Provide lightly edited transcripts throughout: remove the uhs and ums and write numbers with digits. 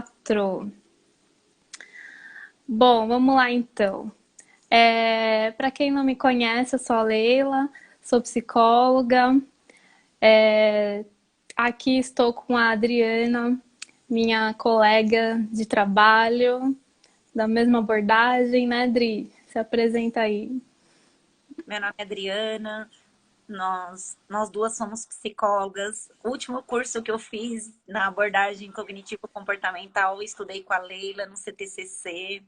4. Bom, vamos lá então. Para quem não me conhece, eu sou a Leila, sou psicóloga. É, Aqui estou com a Adriana, minha colega de trabalho, da mesma abordagem, né, Adri? Se apresenta aí. Meu nome é Adriana, nós duas somos psicólogas. O último curso que eu fiz na abordagem cognitivo-comportamental, eu estudei com a Leila no CTCC.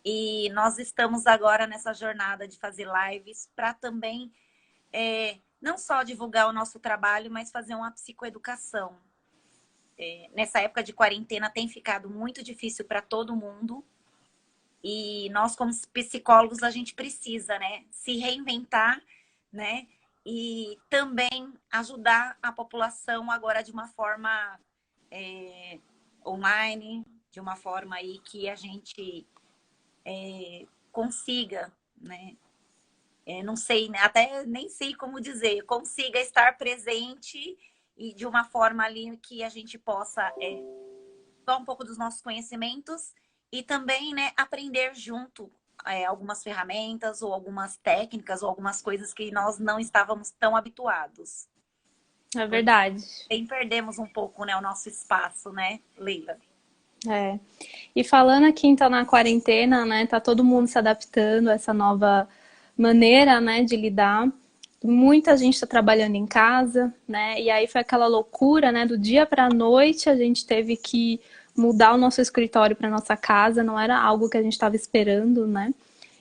E nós estamos agora nessa jornada de fazer lives para também não só divulgar o nosso trabalho, mas fazer uma psicoeducação. Nessa época de quarentena tem ficado muito difícil para todo mundo. E nós, como psicólogos, a gente precisa, né, se reinventar, né, e também ajudar a população agora de uma forma online, de uma forma aí que a gente consiga, né, não sei, né, até nem sei como dizer, consiga estar presente e de uma forma ali que a gente possa dar um pouco dos nossos conhecimentos e também, né, aprender junto algumas ferramentas ou algumas técnicas ou algumas coisas que nós não estávamos tão habituados. É Porque verdade. bem perdemos um pouco, né, o nosso espaço, né, Leila? É. E falando aqui então na quarentena, né, tá todo mundo se adaptando a essa nova maneira, né, de lidar. Muita gente está trabalhando em casa, né? E aí foi aquela loucura, né, do dia para a noite a gente teve que mudar o nosso escritório para nossa casa, não era algo que a gente estava esperando, né?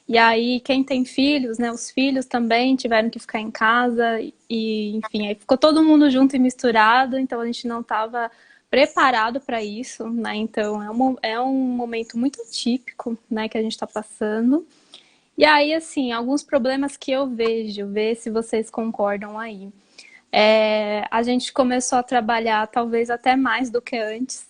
E aí quem tem filhos, né, os filhos também tiveram que ficar em casa e enfim, aí ficou todo mundo junto e misturado, então a gente não estava preparado para isso, né? Então é um momento muito atípico, né, que a gente está passando. E aí, assim, alguns problemas que eu vejo, ver se vocês concordam aí. A gente começou a trabalhar talvez até mais do que antes,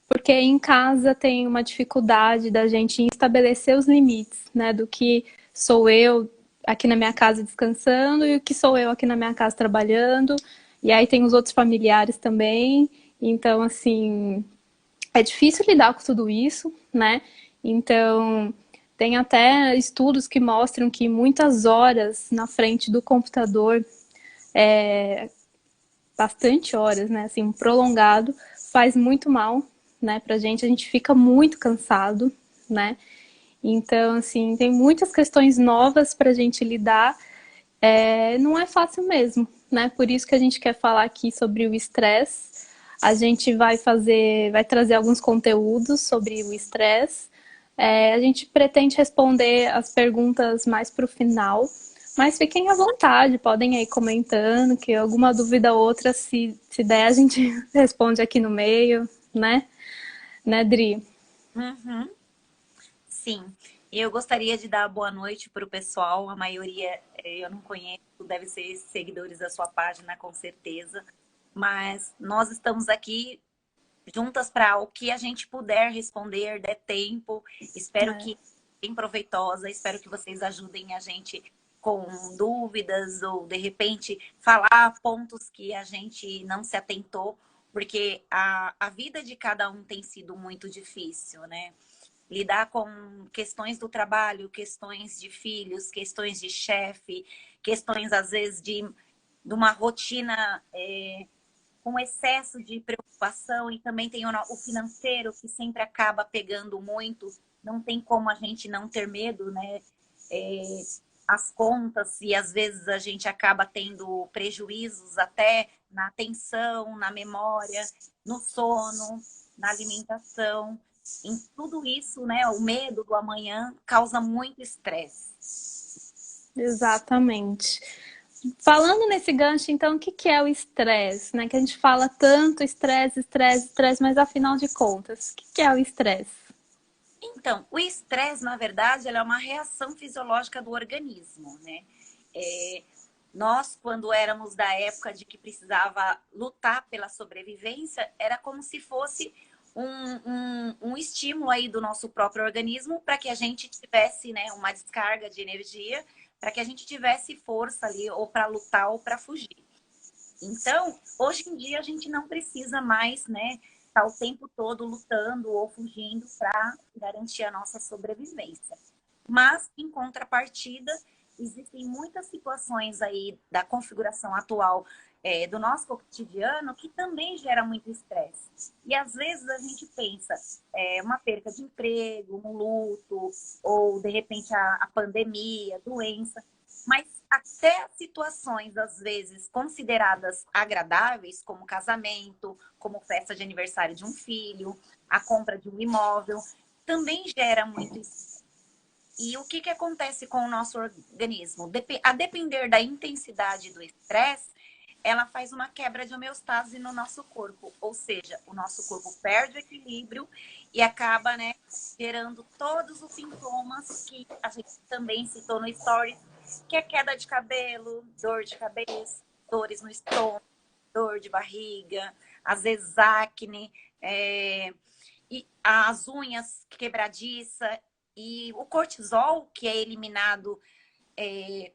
porque em casa tem uma dificuldade da gente estabelecer os limites, né, do que sou eu aqui na minha casa descansando e o que sou eu aqui na minha casa trabalhando. E aí tem os outros familiares também. Então, assim, é difícil lidar com tudo isso, né? Então, tem até estudos que mostram que muitas horas na frente do computador, bastante horas, né? Assim, um prolongado, faz muito mal, né, pra gente. A gente fica muito cansado, né? Então, assim, tem muitas questões novas pra gente lidar. Não é fácil mesmo, né? Por isso que a gente quer falar aqui sobre o estresse. A gente vai trazer alguns conteúdos sobre o estresse. A gente pretende responder as perguntas mais para o final, mas fiquem à vontade, podem ir aí comentando, que alguma dúvida ou outra, se der, a gente responde aqui no meio, né? Né, Dri? Uhum. Sim, eu gostaria de dar boa noite para o pessoal. A maioria eu não conheço, deve ser seguidores da sua página, com certeza. Mas nós estamos aqui juntas para o que a gente puder responder, der tempo. Espero É, que bem proveitosa, espero que vocês ajudem a gente com dúvidas ou de repente falar pontos que a gente não se atentou, porque a vida de cada um tem sido muito difícil, né? Lidar com questões do trabalho, questões de filhos, questões de chefe, questões às vezes de uma rotina com excesso de preocupação e também tem o financeiro que sempre acaba pegando muito. Não tem como a gente não ter medo, né? É, as contas e às vezes a gente acaba tendo prejuízos até na atenção, na memória, no sono, na alimentação. Em tudo isso, né? O medo do amanhã causa muito estresse. exatamente. Falando nesse gancho, então, o que que é o estresse? Né? Que a gente fala tanto estresse, estresse, estresse, mas afinal de contas, o que que é o estresse? Então, o estresse, na verdade, ele é uma reação fisiológica do organismo, né? É, nós, quando éramos da época de que precisava lutar pela sobrevivência, era como se fosse um estímulo aí do nosso próprio organismo para que a gente tivesse, né, uma descarga de energia, para que a gente tivesse força ali, ou para lutar ou para fugir. Então, hoje em dia, a gente não precisa mais, né, estar o tempo todo lutando ou fugindo para garantir a nossa sobrevivência. Mas, em contrapartida, existem muitas situações aí da configuração atual do nosso cotidiano que também gera muito estresse. E às vezes a gente pensa uma perca de emprego, um luto, ou de repente a pandemia, doença. Mas até situações, às vezes, consideradas agradáveis, como casamento, como festa de aniversário de um filho, a compra de um imóvel, também gera muito estresse. E o que acontece com o nosso organismo? A depender da intensidade do estresse, ela faz uma quebra de homeostase no nosso corpo. Ou seja, o nosso corpo perde o equilíbrio e acaba, né, gerando todos os sintomas que a gente também citou no Stories, que é queda de cabelo, dor de cabeça, dores no estômago, dor de barriga, às vezes acne, e as unhas quebradiça. E o cortisol, que é eliminado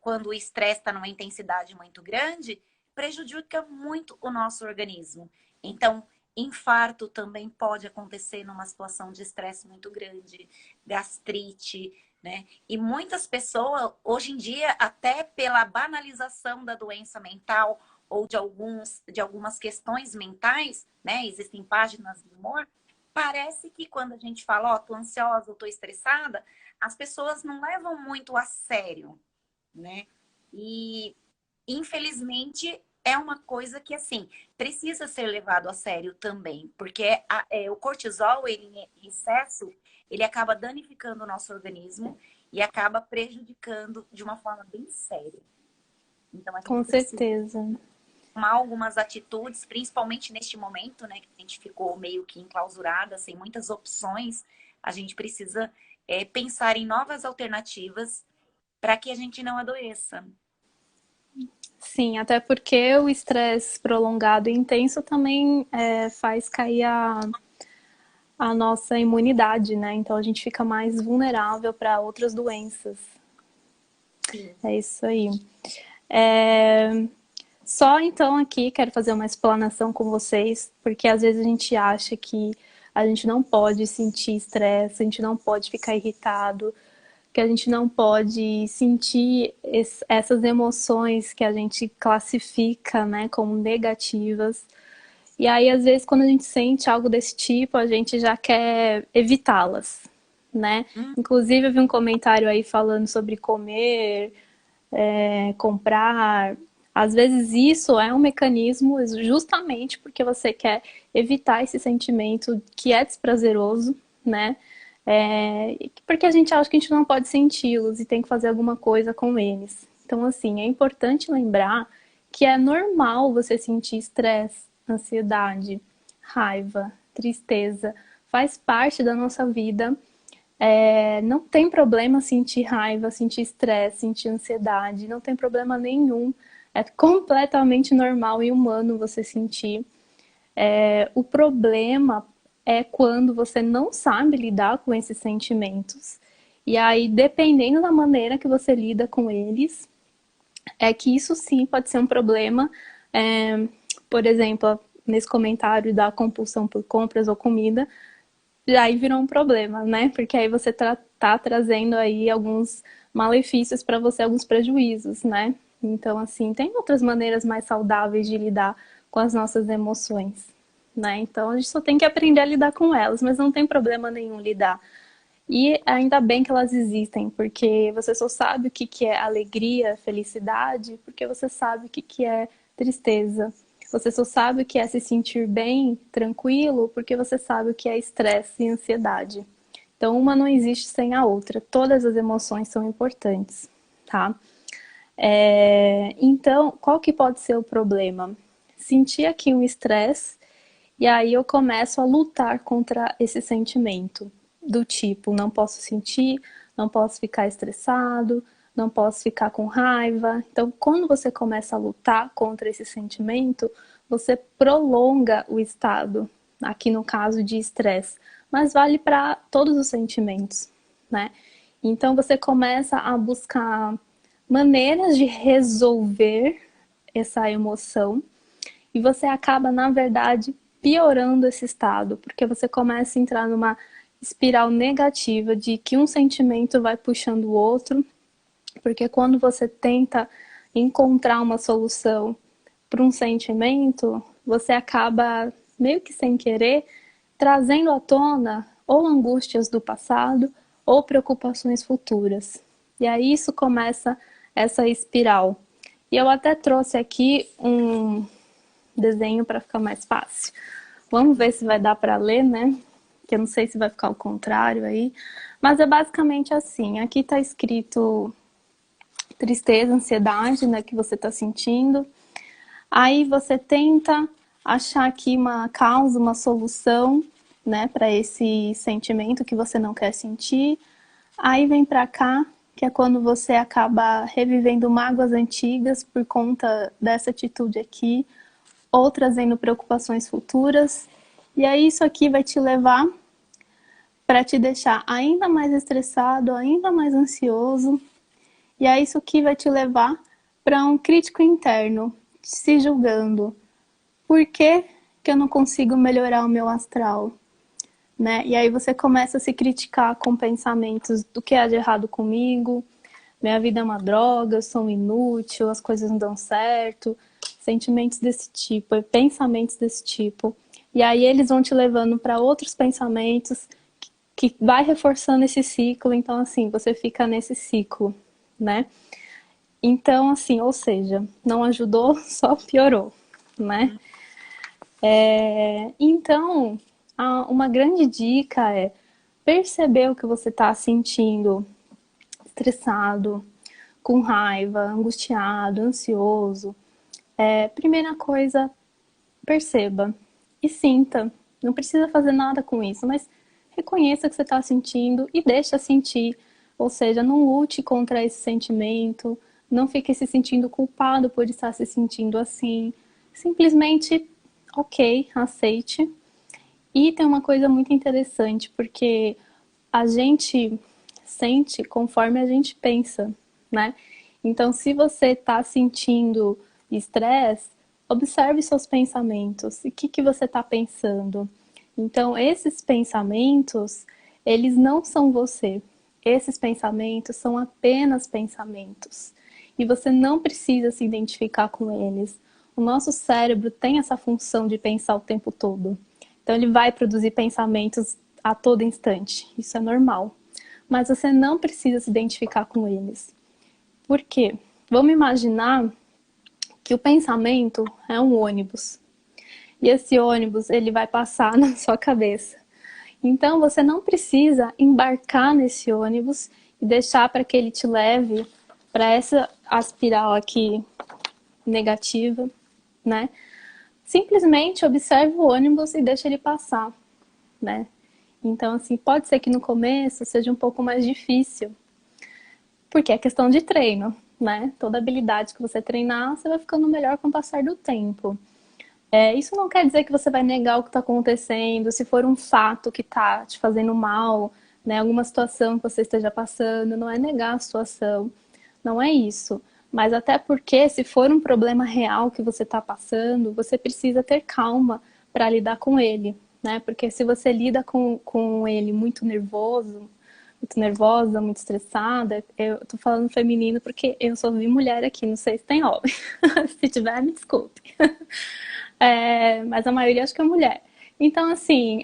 quando o estresse está numa intensidade muito grande, prejudica muito o nosso organismo. Então, infarto também pode acontecer numa situação de estresse muito grande, gastrite, né? E muitas pessoas, hoje em dia, até pela banalização da doença mental ou de algumas questões mentais, né? Existem páginas de humor. Parece que quando a gente fala, ó, tô ansiosa, eu tô estressada, as pessoas não levam muito a sério, né? E, infelizmente, é uma coisa que, assim, precisa ser levado a sério também, porque o cortisol, ele, em excesso, ele acaba danificando o nosso organismo e acaba prejudicando de uma forma bem séria. Então, a gente Com precisa certeza. tomar algumas atitudes, principalmente neste momento, né, que a gente ficou meio que enclausurada, sem muitas opções, a gente precisa pensar em novas alternativas para que a gente não adoeça. Sim, até porque o estresse prolongado e intenso também faz cair a nossa imunidade, né? Então a gente fica mais vulnerável para outras doenças. Sim. É isso aí. Só então aqui quero fazer uma explanação com vocês, porque às vezes a gente acha que a gente não pode sentir estresse, a gente não pode ficar irritado, que a gente não pode sentir essas emoções que a gente classifica, né, como negativas. E aí, às vezes, quando a gente sente algo desse tipo, a gente já quer evitá-las, né? Inclusive, eu vi um comentário aí falando sobre comer, comprar. Às vezes, isso é um mecanismo justamente porque você quer evitar esse sentimento que é desprazeroso, né? Porque a gente acha que a gente não pode senti-los e tem que fazer alguma coisa com eles. Então, assim, é importante lembrar que é normal você sentir estresse, ansiedade, raiva, tristeza. Faz parte da nossa vida. Não tem problema sentir raiva, sentir estresse, sentir ansiedade. Não tem problema nenhum. É completamente normal e humano você sentir. O problema é quando você não sabe lidar com esses sentimentos. E aí, dependendo da maneira que você lida com eles, é que isso sim pode ser um problema. Por exemplo, nesse comentário da compulsão por compras ou comida, aí virou um problema, né? Porque aí você tá trazendo aí alguns malefícios para você, alguns prejuízos, né? Então, assim, tem outras maneiras mais saudáveis de lidar com as nossas emoções, né? Então, a gente só tem que aprender a lidar com elas, mas não tem problema nenhum lidar. E ainda bem que elas existem, porque você só sabe o que é alegria, felicidade, porque você sabe o que é tristeza. Você só sabe o que é se sentir bem, tranquilo, porque você sabe o que é estresse e ansiedade. Então, uma não existe sem a outra. Todas as emoções são importantes, tá? Então, qual que pode ser o problema? Sentir aqui um estresse e aí eu começo a lutar contra esse sentimento do tipo, não posso sentir, não posso ficar estressado, não posso ficar com raiva. Então, quando você começa a lutar contra esse sentimento, você prolonga o estado, aqui no caso de estresse, mas vale para todos os sentimentos, né? Então, você começa a buscar maneiras de resolver essa emoção e você acaba, na verdade, piorando esse estado, porque você começa a entrar numa espiral negativa de que um sentimento vai puxando o outro, porque quando você tenta encontrar uma solução para um sentimento, você acaba, meio que sem querer, trazendo à tona ou angústias do passado ou preocupações futuras. E aí isso começa essa espiral. E eu até trouxe aqui um desenho para ficar mais fácil. Vamos ver se vai dar para ler, né? Que eu não sei se vai ficar ao contrário aí. Mas é basicamente assim. Aqui está escrito tristeza, ansiedade, né? Que você está sentindo. Aí você tenta achar aqui uma causa, uma solução, né? Para esse sentimento que você não quer sentir. Aí vem para cá, que é quando você acaba revivendo mágoas antigas por conta dessa atitude aqui, ou trazendo preocupações futuras. E aí isso aqui vai te levar para te deixar ainda mais estressado, ainda mais ansioso. E aí isso aqui vai te levar para um crítico interno, se julgando. Por que que eu não consigo melhorar o meu astral? Né? E aí você começa a se criticar com pensamentos do que há de errado comigo, minha vida é uma droga, eu sou um inútil, as coisas não dão certo, sentimentos desse tipo, pensamentos desse tipo. E aí eles vão te levando para outros pensamentos que vai reforçando esse ciclo, então assim, você fica nesse ciclo, né? Então assim, ou seja, não ajudou, só piorou, né? Então, uma grande dica é perceber o que você está sentindo, estressado, com raiva, angustiado, ansioso. Primeira coisa, perceba e sinta. Não precisa fazer nada com isso, mas reconheça o que você está sentindo e deixa sentir. Ou seja, não lute contra esse sentimento, não fique se sentindo culpado por estar se sentindo assim. Simplesmente, ok, aceite. E tem uma coisa muito interessante, porque a gente sente conforme a gente pensa, né? Então, se você está sentindo estresse, observe seus pensamentos. E o que você está pensando? Então, esses pensamentos, eles não são você. Esses pensamentos são apenas pensamentos. E você não precisa se identificar com eles. O nosso cérebro tem essa função de pensar o tempo todo. Então, ele vai produzir pensamentos a todo instante. Isso é normal. Mas você não precisa se identificar com eles. Por quê? Vamos imaginar que o pensamento é um ônibus. E esse ônibus, ele vai passar na sua cabeça. Então, você não precisa embarcar nesse ônibus e deixar para que ele te leve para essa espiral aqui negativa, né? Simplesmente observe o ônibus e deixa ele passar, né? Então, assim, pode ser que no começo seja um pouco mais difícil, porque é questão de treino, né? Toda habilidade que você treinar, você vai ficando melhor com o passar do tempo. Isso não quer dizer que você vai negar o que está acontecendo, se for um fato que está te fazendo mal, né? Alguma situação que você esteja passando, não é negar a situação, não é isso. Mas até porque, se for um problema real que você está passando, você precisa ter calma para lidar com ele, né? Porque se você lida com ele muito nervoso, muito nervosa, muito estressada, eu tô falando feminino porque eu só vi mulher aqui, não sei se tem homem. Se tiver, me desculpe. Mas a maioria acho que é mulher. Então, assim,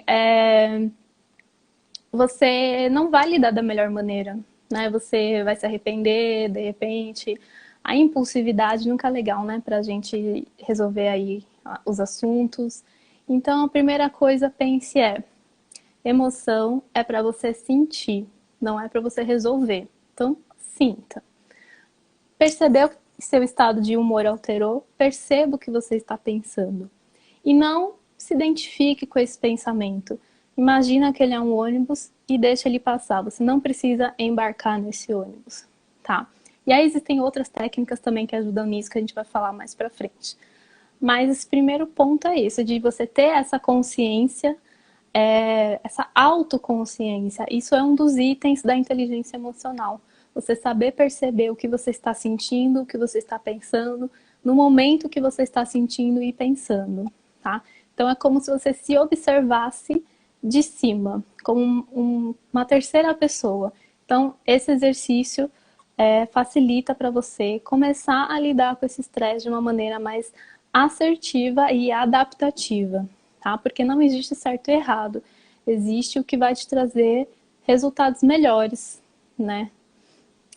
você não vai lidar da melhor maneira, né? Você vai se arrepender, de repente. A impulsividade nunca é legal, né? Pra gente resolver aí os assuntos. Então, a primeira coisa, pense emoção é para você sentir, não é para você resolver. Então, sinta. Percebeu que seu estado de humor alterou? Perceba o que você está pensando. E não se identifique com esse pensamento. Imagina que ele é um ônibus e deixa ele passar. Você não precisa embarcar nesse ônibus, tá? E aí existem outras técnicas também que ajudam nisso, que a gente vai falar mais pra frente. Mas esse primeiro ponto é esse, de você ter essa consciência, essa autoconsciência. Isso é um dos itens da inteligência emocional. Você saber perceber o que você está sentindo, o que você está pensando, no momento que você está sentindo e pensando, tá? Então é como se você se observasse de cima, como uma terceira pessoa. Então esse exercício facilita para você começar a lidar com esse estresse de uma maneira mais assertiva e adaptativa, tá? Porque não existe certo e errado, existe o que vai te trazer resultados melhores, né?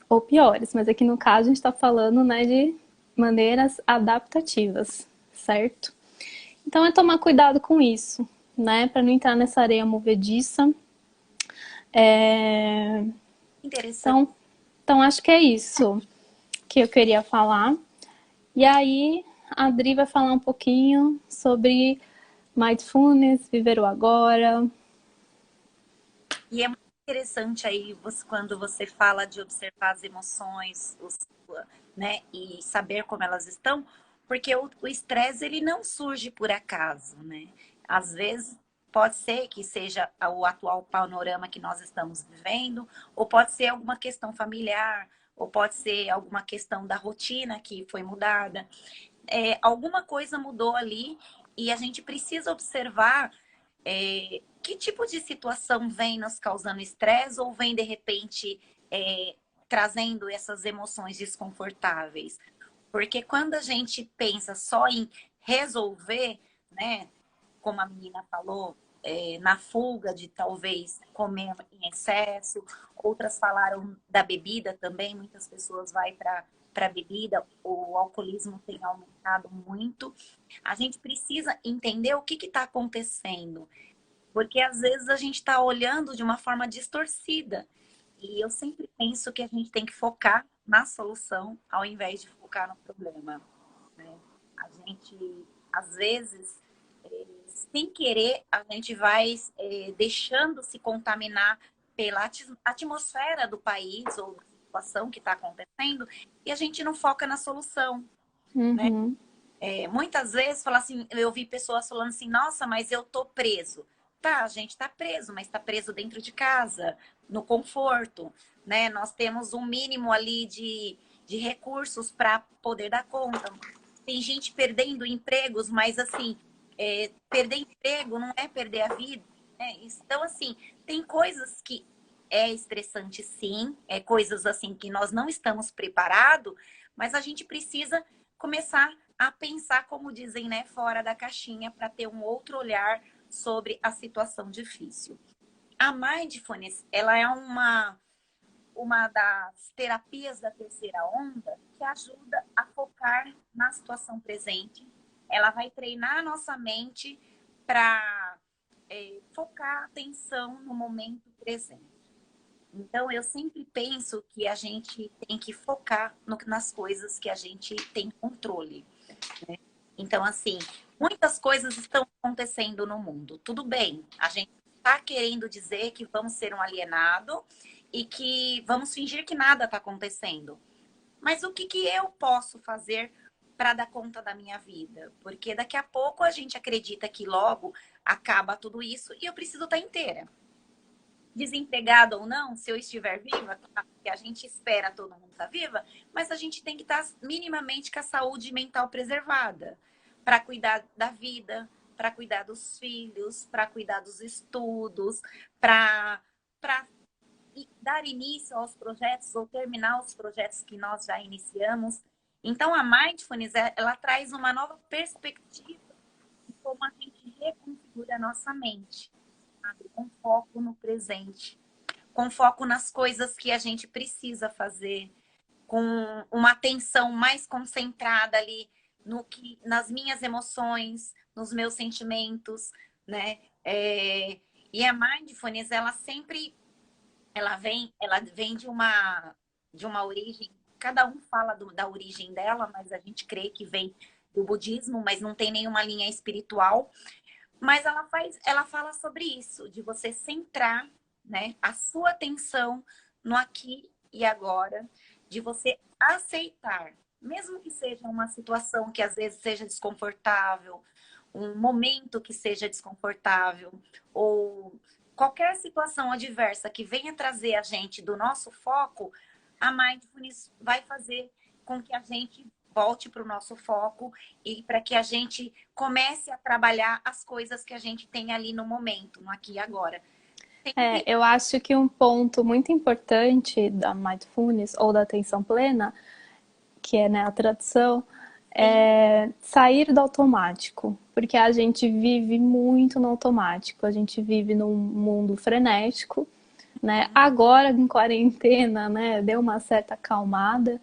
Ou piores, mas aqui no caso a gente está falando, né, de maneiras adaptativas, certo? Então é tomar cuidado com isso, né, para não entrar nessa areia movediça. Interessante. Então acho que é isso que eu queria falar. E aí a Adri vai falar um pouquinho sobre mindfulness, viver o agora. E é muito interessante aí quando você fala de observar as emoções, né, e saber como elas estão, porque o estresse ele não surge por acaso, né? Às vezes pode ser que seja o atual panorama que nós estamos vivendo, ou pode ser alguma questão familiar, ou pode ser alguma questão da rotina que foi mudada. Alguma coisa mudou ali e a gente precisa observar que tipo de situação vem nos causando estresse ou vem, de repente, trazendo essas emoções desconfortáveis. Porque quando a gente pensa só em resolver, né, como a menina falou, na fuga de talvez comer em excesso, outras falaram da bebida também, muitas pessoas vão para a bebida, o alcoolismo tem aumentado muito. A gente precisa entender o que está acontecendo, porque às vezes a gente está olhando de uma forma distorcida. E eu sempre penso que a gente tem que focar na solução ao invés de focar no problema, né? A gente, às vezes, sem querer, a gente vai deixando se contaminar pela atmosfera do país ou da situação que está acontecendo e a gente não foca na solução, né? Uhum. Muitas vezes fala assim, eu vi pessoas falando assim, nossa, mas eu tô preso. Tá, a gente tá preso, mas tá preso dentro de casa, no conforto, né? Nós temos um mínimo ali de recursos para poder dar conta. Tem gente perdendo empregos, mas assim, perder emprego não é perder a vida, né? Então, assim, tem coisas que é estressante, sim, coisas assim que nós não estamos preparados, mas a gente precisa começar a pensar, como dizem, né, fora da caixinha, para ter um outro olhar sobre a situação difícil. A mindfulness, ela é uma das terapias da terceira onda que ajuda a focar na situação presente. Ela vai treinar a nossa mente para focar a atenção no momento presente. Então, eu sempre penso que a gente tem que focar nas coisas que a gente tem controle. Então, assim, muitas coisas estão acontecendo no mundo. Tudo bem, a gente está querendo dizer que vamos ser um alienado e que vamos fingir que nada está acontecendo. Mas o que eu posso fazer para dar conta da minha vida? Porque daqui a pouco a gente acredita que logo acaba tudo isso e eu preciso estar inteira. Desempregada ou não, se eu estiver viva, claro que a gente espera todo mundo estar viva, mas a gente tem que estar minimamente com a saúde mental preservada para cuidar da vida, para cuidar dos filhos, para cuidar dos estudos, para dar início aos projetos ou terminar os projetos que nós já iniciamos. Então, a mindfulness, ela traz uma nova perspectiva de como a gente reconfigura a nossa mente, sabe? Com foco no presente, com foco nas coisas que a gente precisa fazer, com uma atenção mais concentrada ali nas minhas emoções, nos meus sentimentos, né? E a mindfulness, ela vem de uma origem, cada um fala da origem dela, mas a gente crê que vem do budismo, mas não tem nenhuma linha espiritual. Mas ela fala sobre isso, de você centrar, né, a sua atenção no aqui e agora, de você aceitar, mesmo que seja uma situação que às vezes seja desconfortável, um momento que seja desconfortável, ou qualquer situação adversa que venha trazer a gente do nosso foco, a mindfulness vai fazer com que a gente volte para o nosso foco e para que a gente comece a trabalhar as coisas que a gente tem ali no momento, no aqui e agora. Sempre Eu acho que um ponto muito importante da mindfulness ou da atenção plena, que é, né, a tradução, sim. é sair do automático, porque a gente vive muito no automático, a gente vive num mundo frenético, né? Agora em quarentena, né, deu uma certa acalmada,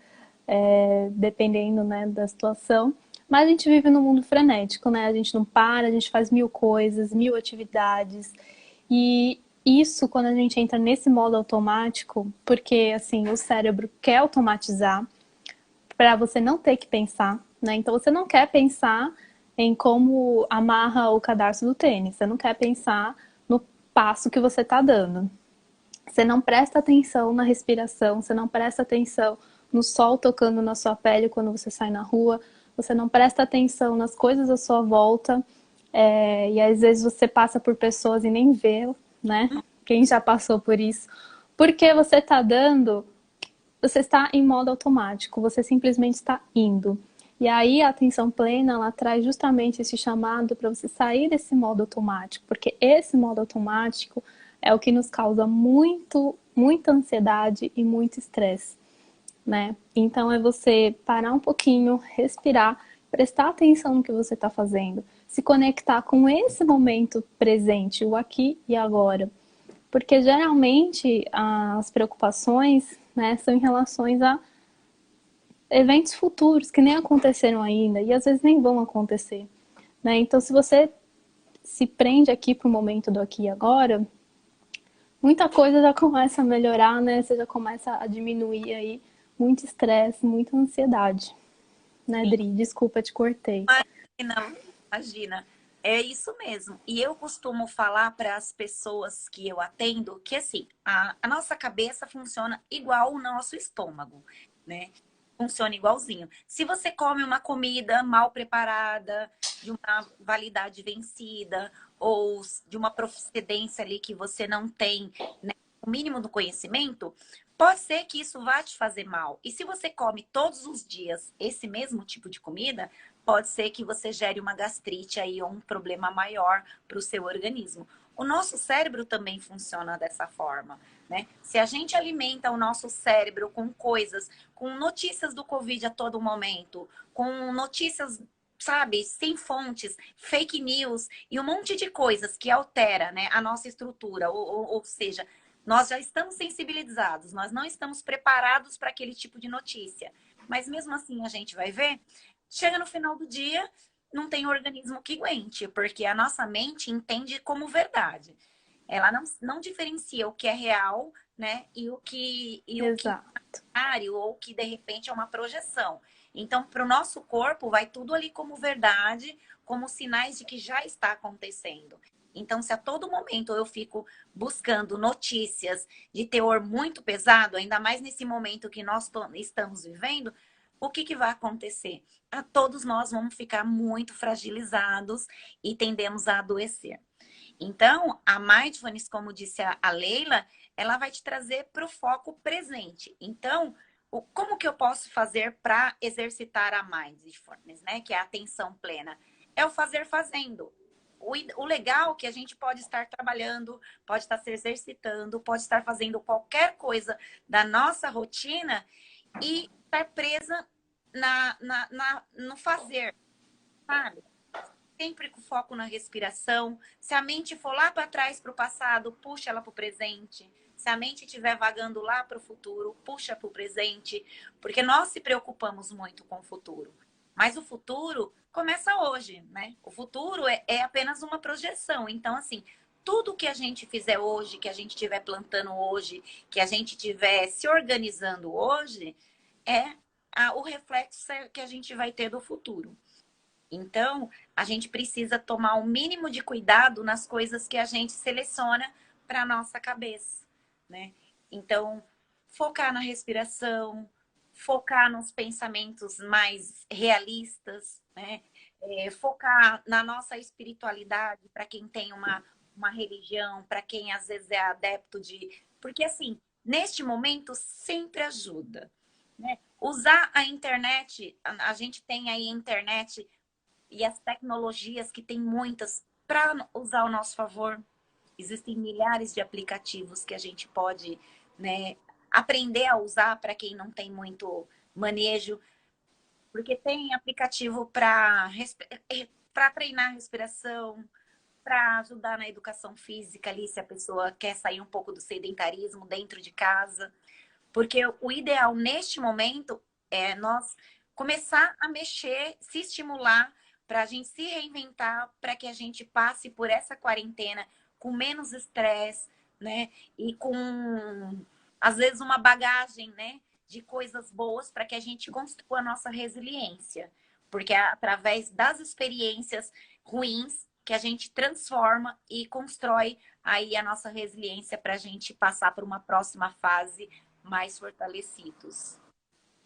dependendo, né, da situação, mas a gente vive num mundo frenético, né? A gente não para, a gente faz mil coisas, mil atividades, e isso quando a gente entra nesse modo automático, porque assim o cérebro quer automatizar para você não ter que pensar, né? Então você não quer pensar em como amarra o cadarço do tênis, você não quer pensar no passo que você está dando. Você não presta atenção na respiração, você não presta atenção no sol tocando na sua pele quando você sai na rua, você não presta atenção nas coisas à sua volta, e às vezes você passa por pessoas e nem vê, né? Quem já passou por isso? Porque você está dando, você está em modo automático, você simplesmente está indo. E aí a atenção plena, ela traz justamente esse chamado para você sair desse modo automático, porque esse modo automático é o que nos causa muita ansiedade e muito estresse, né? Então é você parar um pouquinho, respirar, prestar atenção no que você está fazendo, se conectar com esse momento presente, o aqui e agora. Porque geralmente as preocupações, né, são em relação a eventos futuros que nem aconteceram ainda e às vezes nem vão acontecer, né? Então, se você se prende aqui para o momento do aqui e agora, muita coisa já começa a melhorar, né? Você já começa a diminuir aí muito estresse, muita ansiedade, né, Dri? Desculpa, te cortei. Imagina, imagina. É isso mesmo. E eu costumo falar para as pessoas que eu atendo que assim, a nossa cabeça funciona igual o nosso estômago, né? Funciona igualzinho. Se você come uma comida mal preparada, de uma validade vencida, ou de uma procedência ali que você não tem, né, o mínimo do conhecimento, pode ser que isso vá te fazer mal. E se você come todos os dias esse mesmo tipo de comida, pode ser que você gere uma gastrite aí ou um problema maior para o seu organismo. O nosso cérebro também funciona dessa forma, né? Se a gente alimenta o nosso cérebro com coisas, com notícias do Covid a todo momento, com notícias, sabe, sem fontes, fake news e um monte de coisas que altera, né, a nossa estrutura, ou seja, nós já estamos sensibilizados, nós não estamos preparados para aquele tipo de notícia. Mas mesmo assim a gente vai ver, chega no final do dia, não tem organismo que aguente, porque a nossa mente entende como verdade. Ela não diferencia o que é real, né, e o que Exato. é ou que de repente é uma projeção. Então, para o nosso corpo, vai tudo ali como verdade, como sinais de que já está acontecendo. Então, se a todo momento eu fico buscando notícias de teor muito pesado, ainda mais nesse momento que nós estamos vivendo, o que vai acontecer? A todos nós vamos ficar muito fragilizados e tendemos a adoecer. Então, a mindfulness, como disse a Leila, ela vai te trazer para o foco presente. Então, como que eu posso fazer para exercitar a mindfulness, né? Que é a atenção plena. É o fazer fazendo. O legal é que a gente pode estar trabalhando, pode estar se exercitando, pode estar fazendo qualquer coisa da nossa rotina e estar presa no fazer, sabe? Sempre com foco na respiração. Se a mente for lá para trás, para o passado, puxa ela para o presente. Se a mente estiver vagando lá para o futuro, puxa para o presente. Porque nós se preocupamos muito com o futuro. Mas o futuro começa hoje, né? O futuro é apenas uma projeção. Então, assim, tudo que a gente fizer hoje, que a gente estiver plantando hoje, que a gente estiver se organizando hoje, é o reflexo que a gente vai ter do futuro. Então, a gente precisa tomar o mínimo de cuidado nas coisas que a gente seleciona para a nossa cabeça, né? Então, focar na respiração, focar nos pensamentos mais realistas, né? Focar na nossa espiritualidade, para quem tem uma religião, para quem às vezes é adepto de. Porque, assim, neste momento sempre ajuda, né? Usar a internet, a gente tem aí a internet e as tecnologias que tem muitas para usar ao nosso favor. Existem milhares de aplicativos que a gente pode, né, aprender a usar para quem não tem muito manejo, porque tem aplicativo para treinar a respiração, para ajudar na educação física ali, se a pessoa quer sair um pouco do sedentarismo dentro de casa. Porque o ideal neste momento é nós começar a mexer, se estimular para a gente se reinventar, para que a gente passe por essa quarentena com menos estresse, né? E com, às vezes, uma bagagem, né? De coisas boas para que a gente construa a nossa resiliência. Porque é através das experiências ruins que a gente transforma e constrói aí a nossa resiliência para a gente passar por uma próxima fase mais fortalecidos.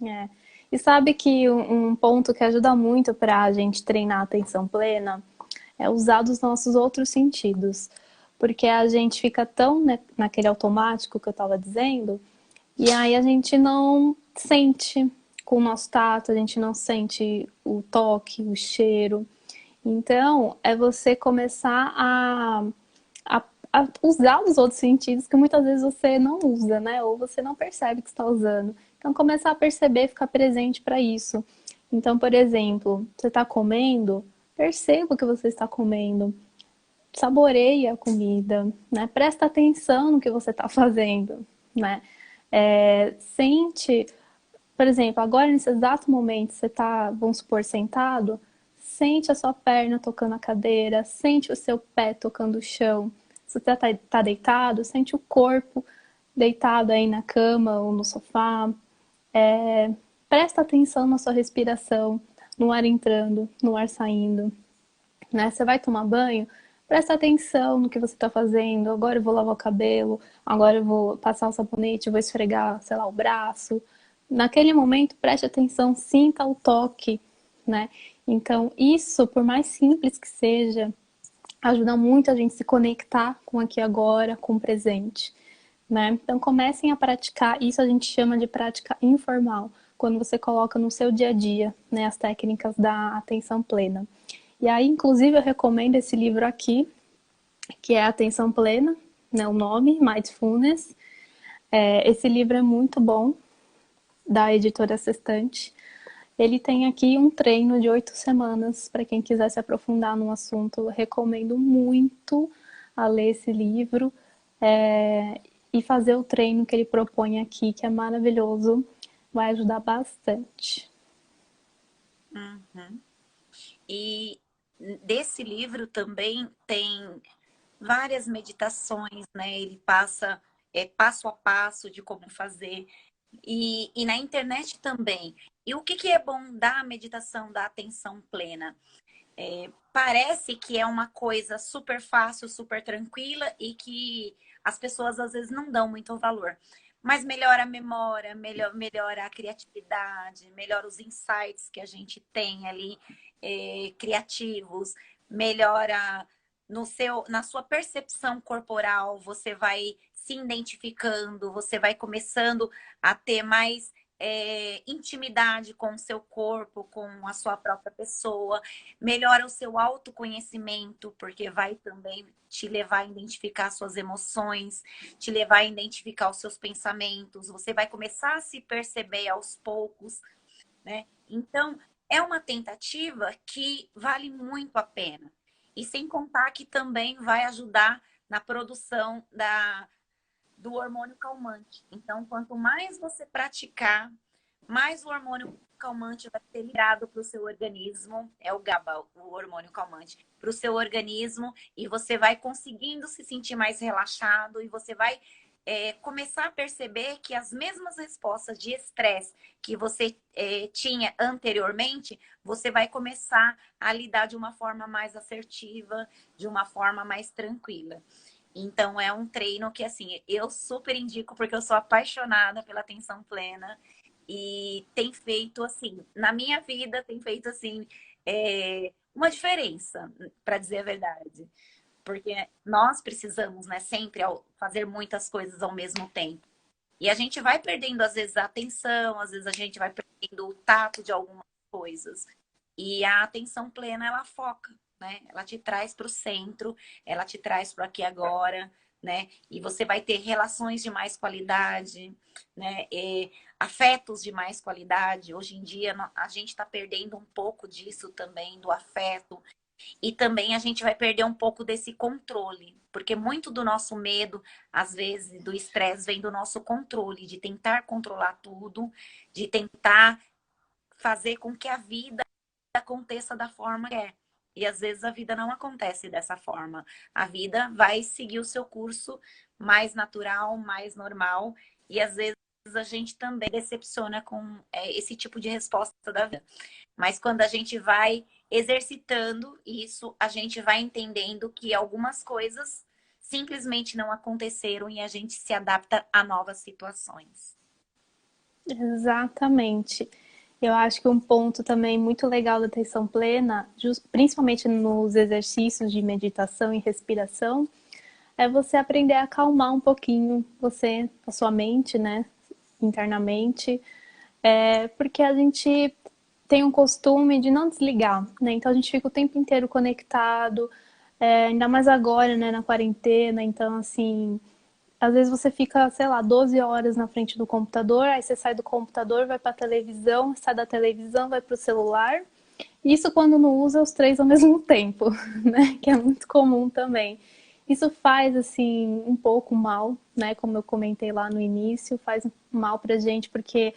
É. E sabe que um ponto que ajuda muito para a gente treinar a atenção plena é usar os nossos outros sentidos. Porque a gente fica tão naquele automático que eu estava dizendo, e aí a gente não sente com o nosso tato, a gente não sente o toque, o cheiro. Então, é você começar a usar os outros sentidos que muitas vezes você não usa, né? Ou você não percebe que está usando. Então, começar a perceber, ficar presente para isso. Então, por exemplo, você está comendo, perceba o que você está comendo. Saboreie a comida, né? Presta atenção no que você está fazendo, né? Sente, por exemplo, agora nesse exato momento, você está, vamos supor, sentado, sente a sua perna tocando a cadeira, sente o seu pé tocando o chão. Se você está deitado, sente o corpo deitado aí na cama ou no sofá. Presta atenção na sua respiração, no ar entrando, no ar saindo. Né? Você vai tomar banho, presta atenção no que você está fazendo. Agora eu vou lavar o cabelo, agora eu vou passar o sabonete, vou esfregar, sei lá, o braço. Naquele momento, preste atenção, sinta o toque, né? Então, isso, por mais simples que seja, ajuda muito a gente se conectar com aqui e agora, com o presente, né? Então, comecem a praticar, isso a gente chama de prática informal, quando você coloca no seu dia a dia, né, as técnicas da atenção plena. E aí, inclusive, eu recomendo esse livro aqui, que é Atenção Plena, né, o nome, Mindfulness. Esse livro é muito bom, da editora Sextante. Ele tem aqui um treino de 8 semanas, para quem quiser se aprofundar no assunto. Eu recomendo muito a ler esse livro e fazer o treino que ele propõe aqui, que é maravilhoso, vai ajudar bastante. Uhum. E desse livro também tem várias meditações, né? Ele passa passo a passo de como fazer. E na internet também. E o que é bom da meditação da atenção plena? Parece que é uma coisa super fácil, super tranquila e que as pessoas às vezes não dão muito valor. Mas melhora a memória, melhora a criatividade, melhora os insights que a gente tem ali, criativos, melhora na sua percepção corporal, você vai se identificando, você vai começando a ter mais intimidade com o seu corpo, com a sua própria pessoa, melhora o seu autoconhecimento, porque vai também te levar a identificar suas emoções, te levar a identificar os seus pensamentos, você vai começar a se perceber aos poucos, né? Então, é uma tentativa que vale muito a pena. E sem contar que também vai ajudar na produção do hormônio calmante. Então, quanto mais você praticar, mais o hormônio calmante vai ser liberado para o seu organismo, é o GABA, o hormônio calmante, para o seu organismo, e você vai conseguindo se sentir mais relaxado e você vai começar a perceber que as mesmas respostas de estresse que você tinha anteriormente, você vai começar a lidar de uma forma mais assertiva, de uma forma mais tranquila. Então, é um treino que, assim, eu super indico porque eu sou apaixonada pela atenção plena e tem feito, assim, na minha vida, tem feito, assim, uma diferença, para dizer a verdade. Porque nós precisamos, né, sempre fazer muitas coisas ao mesmo tempo. E a gente vai perdendo, às vezes, a atenção, às vezes a gente vai perdendo o tato de algumas coisas. E a atenção plena, ela foca, né? Ela te traz para o centro, ela te traz para aqui e agora, né? E você vai ter relações de mais qualidade, né? Afetos de mais qualidade. Hoje em dia, a gente está perdendo um pouco disso também, do afeto. E também a gente vai perder um pouco desse controle, porque muito do nosso medo, às vezes, do estresse, vem do nosso controle, de tentar controlar tudo, de tentar fazer com que a vida aconteça da forma que é. E às vezes a vida não acontece dessa forma. A vida vai seguir o seu curso mais natural, mais normal, e às vezes a gente também decepciona com esse tipo de resposta da vida. Mas quando a gente vai exercitando isso, a gente vai entendendo que algumas coisas simplesmente não aconteceram e a gente se adapta a novas situações. Exatamente. Eu acho que um ponto também muito legal da atenção plena, principalmente nos exercícios de meditação e respiração, é você aprender a acalmar um pouquinho você, a sua mente, né, internamente, porque a gente tem um costume de não desligar, né? Então a gente fica o tempo inteiro conectado, ainda mais agora, né, na quarentena. Então, assim, às vezes você fica, sei lá, 12 horas na frente do computador, aí você sai do computador, vai para a televisão, sai da televisão, vai para o celular. Isso quando não usa os três ao mesmo tempo, né? Que é muito comum também. Isso faz, assim, um pouco mal, né? Como eu comentei lá no início, faz mal pra gente, porque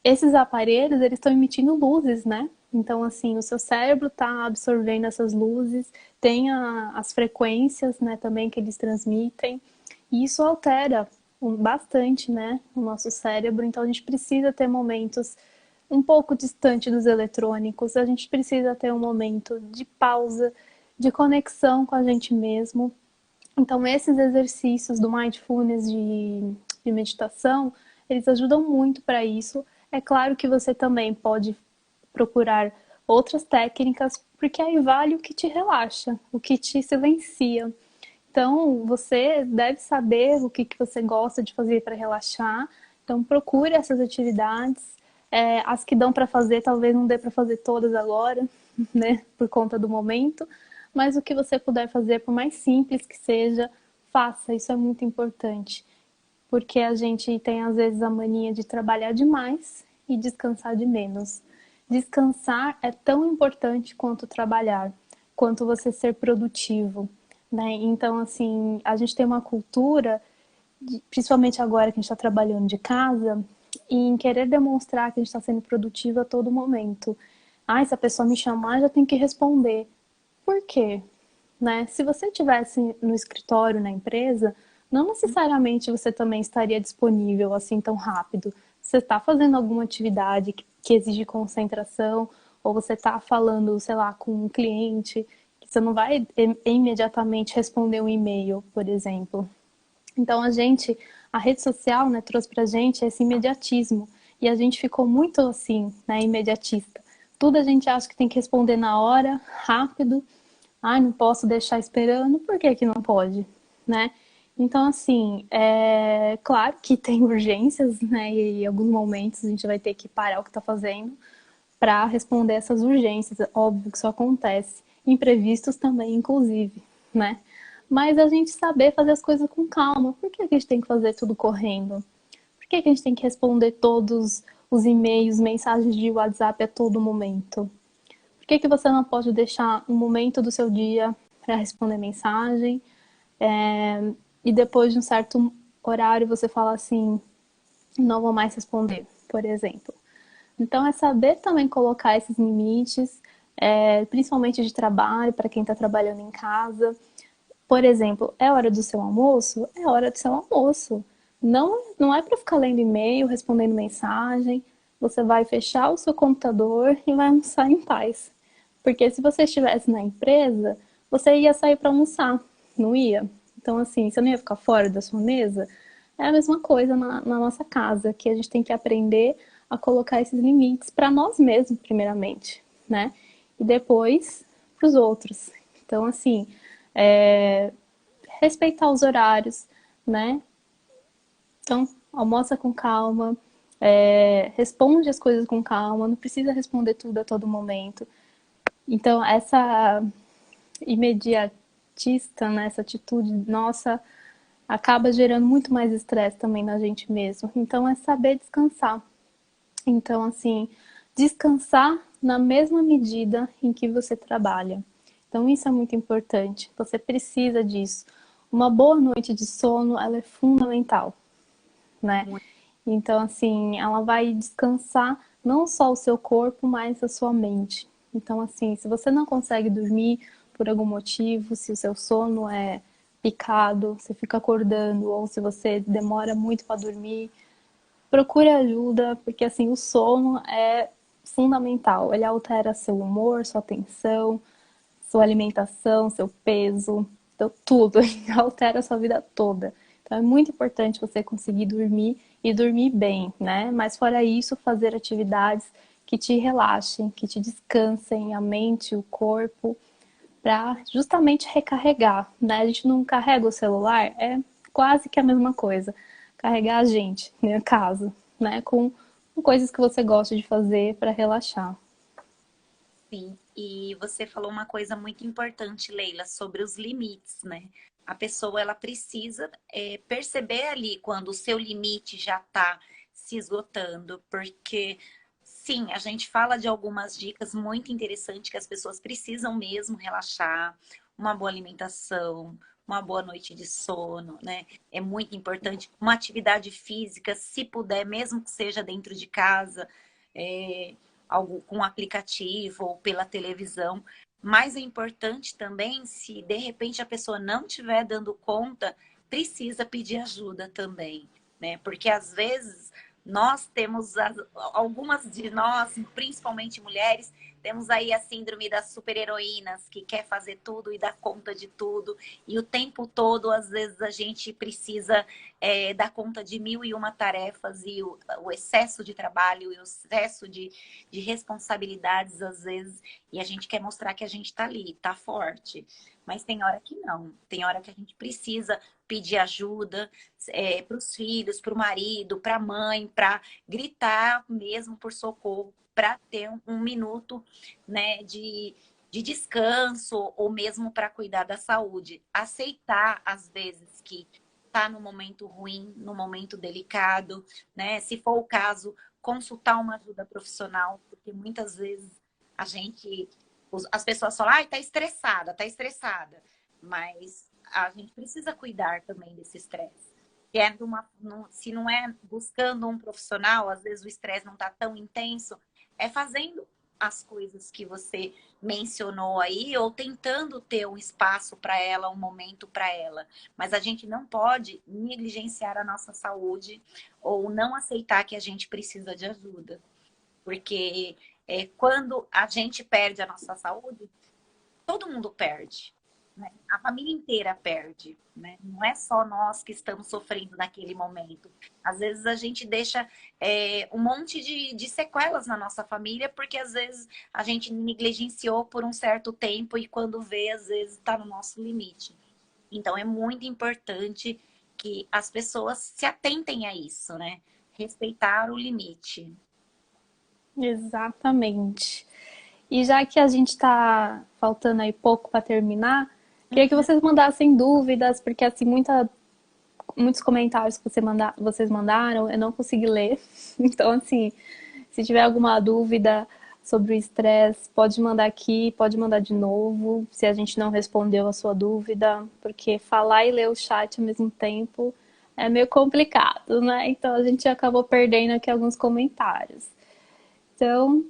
esses aparelhos, eles estão emitindo luzes, né? Então, assim, o seu cérebro está absorvendo essas luzes, tem as frequências, né, também que eles transmitem, e isso altera bastante, né, o nosso cérebro. Então, a gente precisa ter momentos um pouco distante dos eletrônicos, a gente precisa ter um momento de pausa, de conexão com a gente mesmo. Então, esses exercícios do mindfulness de meditação, eles ajudam muito para isso. É claro que você também pode procurar outras técnicas, porque aí vale o que te relaxa, o que te silencia. Então, você deve saber o que você gosta de fazer para relaxar. Então, procure essas atividades. As que dão para fazer, talvez não dê para fazer todas agora, né, por conta do momento. Mas o que você puder fazer, por mais simples que seja, faça. Isso é muito importante. Porque a gente tem, às vezes, a mania de trabalhar demais e descansar de menos. Descansar é tão importante quanto trabalhar, quanto você ser produtivo, né? Então, assim, a gente tem uma cultura, principalmente agora que a gente está trabalhando de casa, em querer demonstrar que a gente está sendo produtivo a todo momento. Ah, se a pessoa me chamar, já tem que responder. Por quê? Né? Se você estivesse no escritório, na empresa, não necessariamente você também estaria disponível assim tão rápido. Você está fazendo alguma atividade que exige concentração, ou você está falando, sei lá, com um cliente, que você não vai imediatamente responder um e-mail, por exemplo. Então a rede social, né, trouxe pra gente esse imediatismo. E a gente ficou muito assim, né, imediatista. Tudo a gente acha que tem que responder na hora, rápido. Ai, não posso deixar esperando. Por que que não pode, né? Então, assim, é claro que tem urgências, né? E em alguns momentos a gente vai ter que parar o que está fazendo para responder essas urgências. Óbvio que isso acontece. Imprevistos também, inclusive, né? Mas a gente saber fazer as coisas com calma. Por que a gente tem que fazer tudo correndo? Por que a gente tem que responder todos os e-mails, mensagens de WhatsApp a todo momento? Por que você não pode deixar um momento do seu dia para responder mensagem? E depois de um certo horário você fala assim, não vou mais responder, por exemplo. Então é saber também colocar esses limites, principalmente de trabalho, para quem está trabalhando em casa. Por exemplo, é hora do seu almoço? É hora do seu almoço. Não é para ficar lendo e-mail, respondendo mensagem. Você vai fechar o seu computador e vai almoçar em paz. Porque se você estivesse na empresa, você ia sair para almoçar, não ia? Então, assim, você não ia ficar fora da sua mesa? É a mesma coisa na nossa casa, que a gente tem que aprender a colocar esses limites para nós mesmos, primeiramente, né? E depois para os outros. Então, assim, respeitar os horários, né? Então, almoça com calma, responde as coisas com calma, não precisa responder tudo a todo momento. Então, essa imediatista, né, essa atitude nossa, acaba gerando muito mais estresse também na gente mesmo. Então, é saber descansar. Então, assim, descansar na mesma medida em que você trabalha. Então, isso é muito importante. Você precisa disso. Uma boa noite de sono, ela é fundamental, né? Muito. Então, assim, ela vai descansar não só o seu corpo, mas a sua mente. Então, assim, se você não consegue dormir por algum motivo, se o seu sono é picado, você fica acordando, ou se você demora muito para dormir, procure ajuda, porque assim, o sono é fundamental. Ele altera seu humor, sua atenção, sua alimentação, seu peso, então, tudo. Ele altera a sua vida toda. Então é muito importante você conseguir dormir e dormir bem, né? Mas fora isso, fazer atividades que te relaxem, que te descansem a mente, o corpo, para justamente recarregar, né? A gente não carrega o celular, é quase que a mesma coisa. Carregar a gente, no caso, né? Com coisas que você gosta de fazer para relaxar. Sim, e você falou uma coisa muito importante, Leila, sobre os limites, né? A pessoa ela precisa perceber ali quando o seu limite já está se esgotando, porque sim, a gente fala de algumas dicas muito interessantes que as pessoas precisam mesmo relaxar, uma boa alimentação, uma boa noite de sono, né? É muito importante. Uma atividade física, se puder, mesmo que seja dentro de casa. É, algo com aplicativo ou pela televisão. Mas é importante também, se de repente a pessoa não estiver dando conta, precisa pedir ajuda também, né? Porque às vezes nós temos, algumas de nós, principalmente mulheres, temos aí a síndrome das super-heroínas, que quer fazer tudo e dar conta de tudo. E o tempo todo, às vezes, a gente precisa dar conta de mil e uma tarefas e o excesso de trabalho e o excesso de responsabilidades, às vezes. E a gente quer mostrar que a gente está ali, está forte. Mas tem hora que não. Tem hora que a gente precisa pedir ajuda para os filhos, para o marido, para a mãe, para gritar mesmo por socorro, para ter um minuto, né, de descanso ou mesmo para cuidar da saúde. Aceitar, às vezes, que está no momento ruim, no momento delicado, né? Se for o caso, consultar uma ajuda profissional, porque muitas vezes a gente, as pessoas falam, ai, tá estressada, tá estressada. Mas a gente precisa cuidar também desse estresse. Se não é buscando um profissional, às vezes o estresse não está tão intenso, é fazendo as coisas que você mencionou aí, ou tentando ter um espaço para ela, um momento para ela. Mas a gente não pode negligenciar a nossa saúde ou não aceitar que a gente precisa de ajuda. Porque quando a gente perde a nossa saúde, todo mundo perde. Né? A família inteira perde. Né? Não é só nós que estamos sofrendo naquele momento. Às vezes a gente deixa um monte de sequelas na nossa família, porque às vezes a gente negligenciou por um certo tempo e quando vê, às vezes está no nosso limite. Então é muito importante que as pessoas se atentem a isso, né? Respeitar o limite. Exatamente. E já que a gente está faltando aí pouco para terminar, queria que vocês mandassem dúvidas, porque assim, muitos comentários que vocês mandaram, eu não consegui ler. Então, assim, se tiver alguma dúvida sobre o estresse, pode mandar aqui, pode mandar de novo, se a gente não respondeu a sua dúvida, porque falar e ler o chat ao mesmo tempo é meio complicado, né? Então a gente acabou perdendo aqui alguns comentários. Então,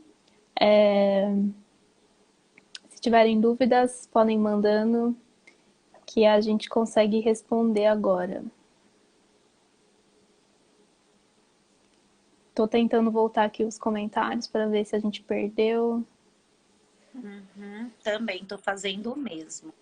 se tiverem dúvidas, podem mandando que a gente consegue responder agora. Tô tentando voltar aqui os comentários para ver se a gente perdeu. Também estou fazendo o mesmo.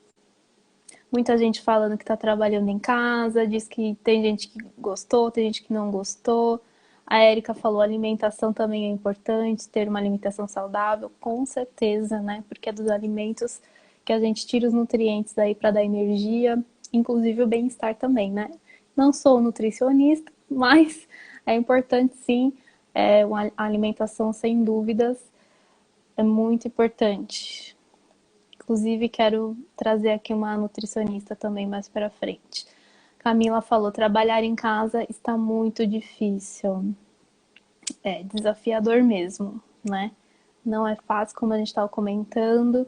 Muita gente falando que está trabalhando em casa, diz que tem gente que gostou, tem gente que não gostou. A Érica falou, alimentação também é importante, ter uma alimentação saudável, com certeza, né? Porque é dos alimentos que a gente tira os nutrientes daí para dar energia, inclusive o bem-estar também, né? Não sou nutricionista, mas é importante sim, a alimentação sem dúvidas é muito importante. Inclusive, quero trazer aqui uma nutricionista também mais para frente. Camila falou, trabalhar em casa está muito difícil. É desafiador mesmo, né? Não é fácil, como a gente estava comentando,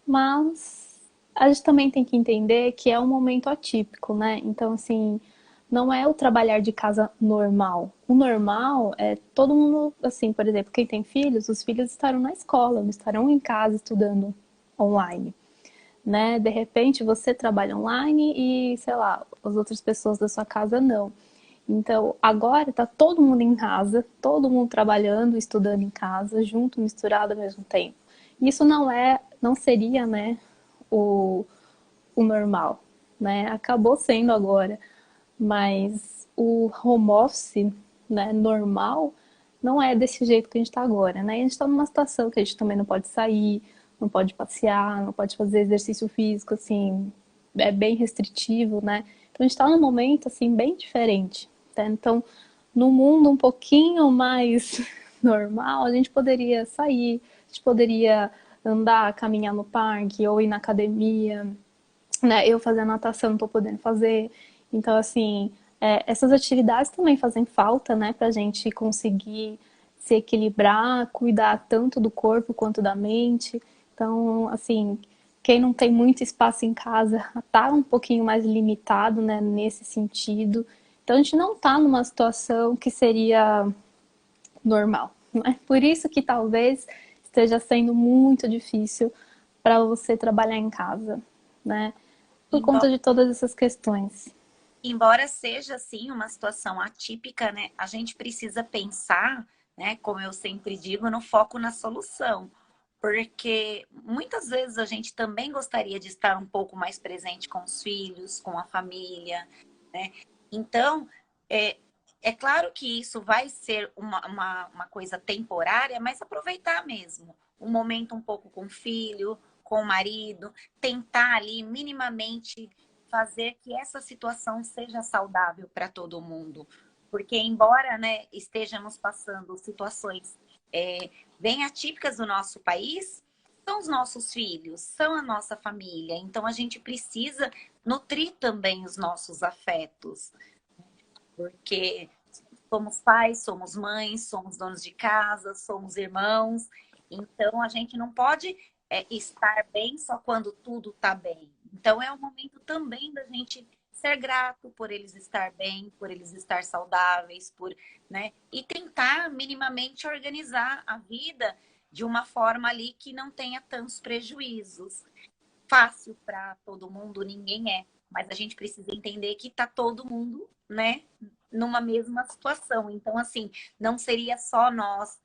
mas a gente também tem que entender que é um momento atípico, né? Então, assim, não é o trabalhar de casa normal. O normal é todo mundo, assim, por exemplo, quem tem filhos, os filhos estarão na escola, não estarão em casa estudando online, né? De repente você trabalha online e, sei lá, as outras pessoas da sua casa não. Então, agora está todo mundo em casa, todo mundo trabalhando, estudando em casa, junto, misturado ao mesmo tempo. Isso não seria, né, o, o normal, né? Acabou sendo agora, mas o home office, né, normal, não é desse jeito que a gente está agora, né? A gente está numa situação que a gente também não pode sair, não pode passear, não pode fazer exercício físico, assim, é bem restritivo, né? Então a gente está num momento, assim, bem diferente, tá? Então, no mundo um pouquinho mais normal, a gente poderia sair, a gente poderia andar, caminhar no parque ou ir na academia, né? Eu fazer natação, não tô podendo fazer. Então, assim, essas atividades também fazem falta, né? Pra gente conseguir se equilibrar, cuidar tanto do corpo quanto da mente. Então, assim, quem não tem muito espaço em casa tá um pouquinho mais limitado, né? Nesse sentido. Então, a gente não tá numa situação que seria normal, né? Por isso que talvez esteja sendo muito difícil para você trabalhar em casa, né? Por conta Embora, de todas essas questões. embora seja, assim, uma situação atípica, né? A gente precisa pensar, né? Como eu sempre digo, no foco na solução. Porque muitas vezes a gente também gostaria de estar um pouco mais presente com os filhos, com a família, né? Então, é, é claro que isso vai ser uma coisa temporária, mas aproveitar mesmo um momento um pouco com o filho, com o marido, tentar ali minimamente fazer que essa situação seja saudável para todo mundo. Porque, embora, né, estejamos passando situações bem atípicas do nosso país, são os nossos filhos, são a nossa família. Então, a gente precisa nutrir também os nossos afetos, porque somos pais, somos mães, somos donos de casa, somos irmãos. Então, a gente não pode estar bem só quando tudo está bem. Então, é o momento também da gente ser grato por eles estar bem, por eles estar saudáveis, por, né? E tentar minimamente organizar a vida de uma forma ali que não tenha tantos prejuízos. Fácil para todo mundo, ninguém é. Mas a gente precisa entender que tá todo mundo, né, numa mesma situação. Então, assim, não seria só nós